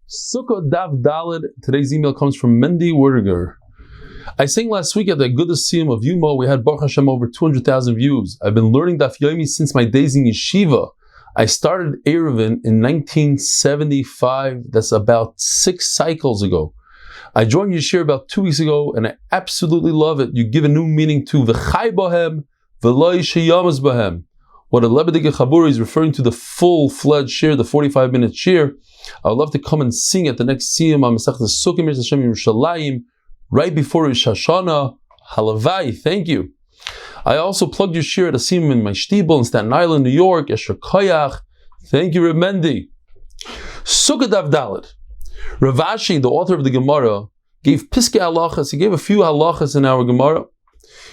Succah Daf Daled. Today's email comes from Mendy Werdiger. I sang last week at the Good Asiyum of Yumo. We had Baruch Hashem over 200,000 views. I've been learning Daf Yomi since my days in Yeshiva. I started Eruvin in 1975. That's about 6 cycles ago. I joined Yeshir about 2 weeks ago, and I absolutely love it. You give a new meaning to V'chai Bohem, V'loi Sheyamas Bohem. What a Lebedige Chaburi is referring to the full-fledged shir, the 45-minute shir. I would love to come and sing at the next Siyum on Masechet Sukkah Hashem Yerushalayim, right before Shosana. Halavai, thank you. I also plugged your shir at a Siyum in my shtibel in Staten Island, New York. Esher Koyach. Thank you, Reb Mendy. Succah Daf Daled. Rav Ashi, the author of the Gemara, gave Piskei Halachas. He gave a few halachas in our Gemara.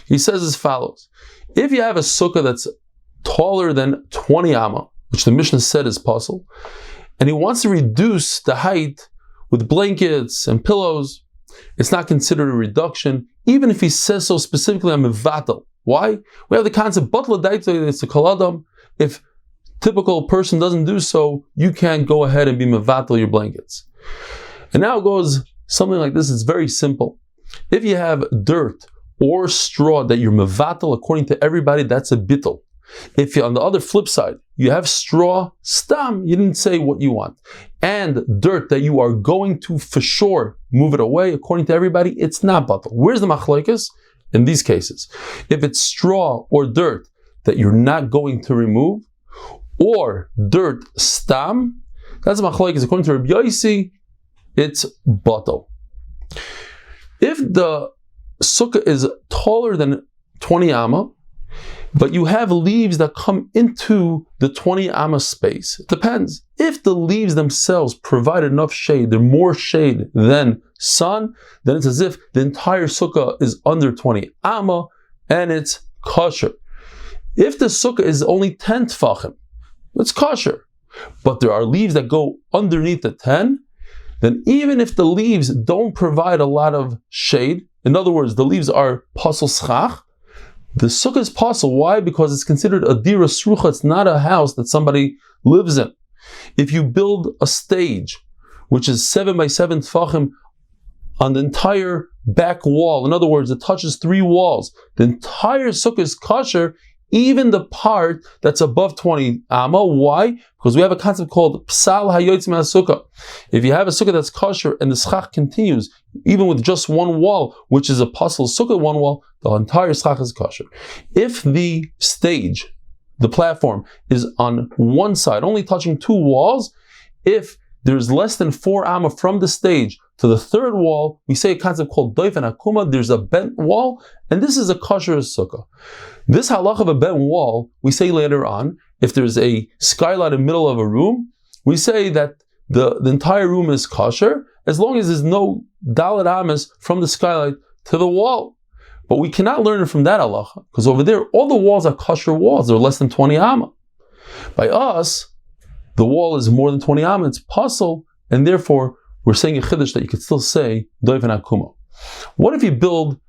He says as follows: if you have a sukkah that's taller than 20 amma, which the Mishnah said is possible, and he wants to reduce the height with blankets and pillows, it's not considered a reduction, even if he says so specifically on mevatel. Why? We have the concept, batla daito, it's a kaladam. If typical person doesn't do so, you can't go ahead and be mevatel your blankets. And now it goes something like this. It's very simple. If you have dirt or straw that you're mevatel, according to everybody, that's a bittul. If you, on the other flip side, you have straw, stam, you didn't say what you want, and dirt that you are going to for sure move it away, according to everybody, it's not batal. Where's the machlokes? In these cases, if it's straw or dirt that you're not going to remove, or dirt stam, that's machlokes. According to Rabbi Yossi, it's batal. If the sukkah is taller than 20 amma, but you have leaves that come into the 20 amma space, it depends. If the leaves themselves provide enough shade, they're more shade than sun, then it's as if the entire sukkah is under 20 amma and it's kosher. If the sukkah is only 10 tfachim, it's kosher. But there are leaves that go underneath the 10, then even if the leaves don't provide a lot of shade, in other words, the leaves are pasel schach, the sukkah is pasel. Why? Because it's considered a dira srucha. It's not a house that somebody lives in. If you build a stage, which is 7 by 7 tfachim on the entire back wall, in other words, it touches 3 walls, the entire sukkah is kosher, even the part that's above 20 amma. Why? Because we have a concept called psal hayotz me'asukkah. If you have a sukkah that's kosher and the schach continues, even with just one wall, which is a pasel sukkah, one wall, the entire schach is kosher. If the stage, the platform, is on one side, only touching 2 walls, if there's less than 4 amma from the stage to the 3rd wall, we say a concept called doif and akuma, there's a bent wall, and this is a kosher sukkah. This halach of a bent wall, we say later on, if there's a skylight in the middle of a room, we say that the entire room is kosher, as long as there's no dalet amas from the skylight to the wall. But we cannot learn it from that halacha, because over there, all the walls are kosher walls, they're less than 20 amma. By us, the wall is more than 20 amma, it's pasel, and therefore, we're saying a chiddush that you could still say doif and akuma. What if you build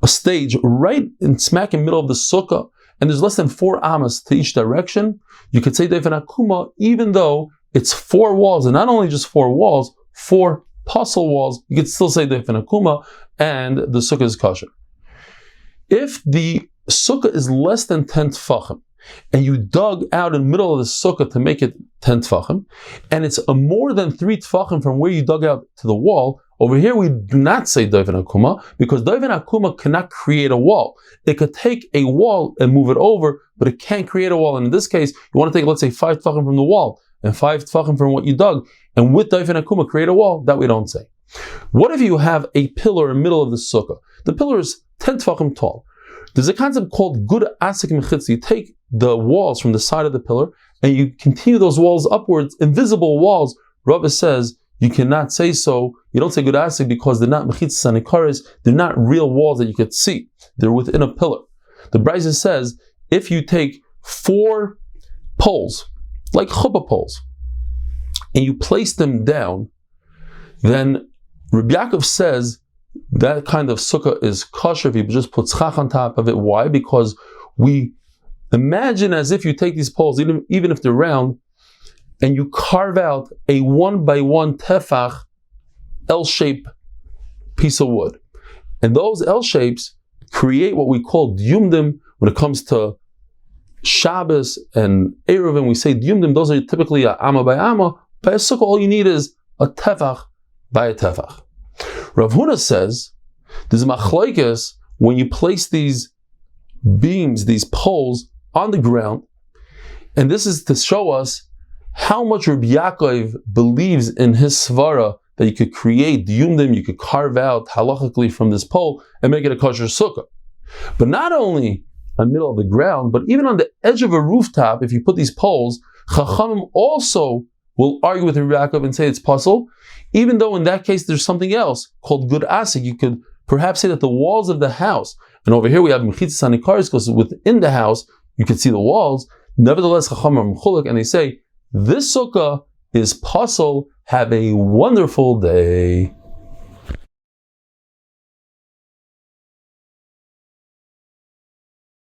a stage right in smack in the middle of the sukkah, and there's less than 4 amas to each direction? You could say doif and akuma, even though it's 4 walls, and not only just 4 walls, 4 pasel walls, you could still say doif and akuma, and the sukkah is kosher. If the sukkah is less than 10 tfachim, and you dug out in the middle of the sukkah to make it 10 tfachim, and it's a more than 3 tfachim from where you dug out to the wall, over here we do not say doif and akuma, because doif and akuma cannot create a wall. It could take a wall and move it over, but it can't create a wall. And in this case, you want to take, let's say, 5 tfachim from the wall, and 5 tfachim from what you dug, and with doif and akuma create a wall. That we don't say. What if you have a pillar in the middle of the sukkah? The pillar is 10 tfachim tall. There's a concept called gud asik mechitz. You take the walls from the side of the pillar and you continue those walls upwards, invisible walls. Rava says you cannot say so. You don't say gud asik because they're not mechitzas and ikaris. They're not real walls that you could see. They're within a pillar. The Brisa says if you take 4 poles, like chuppah poles, and you place them down, then Rabbi Yaakov says that kind of sukkah is kosher if you just put schach on top of it. Why? Because we imagine as if you take these poles, even if they're round, and you carve out a 1x1 tefach L-shaped piece of wood. And those L-shapes create what we call dyumdim. When it comes to Shabbos and Eruvin, we say dyumdim, those are typically a amma by amma. By a sukkah, all you need is a tefach by a tefach. Rav Huna says, there's a machlokes when you place these beams, these poles, on the ground, and this is to show us how much Rabbi Yaakov believes in his svara that you could create dyumdim, you could carve out halachically from this pole and make it a kosher sukkah. But not only in the middle of the ground, but even on the edge of a rooftop, if you put these poles, Chachamim also will argue with Rabbi Yaakov and say it's possible, even though in that case there's something else called good asik. You could perhaps say that the walls of the house, and over here we have mechitzas hanikaris, because within the house you can see the walls. Nevertheless, Chachamim are mechulek, and they say this sukkah is possible. Have a wonderful day.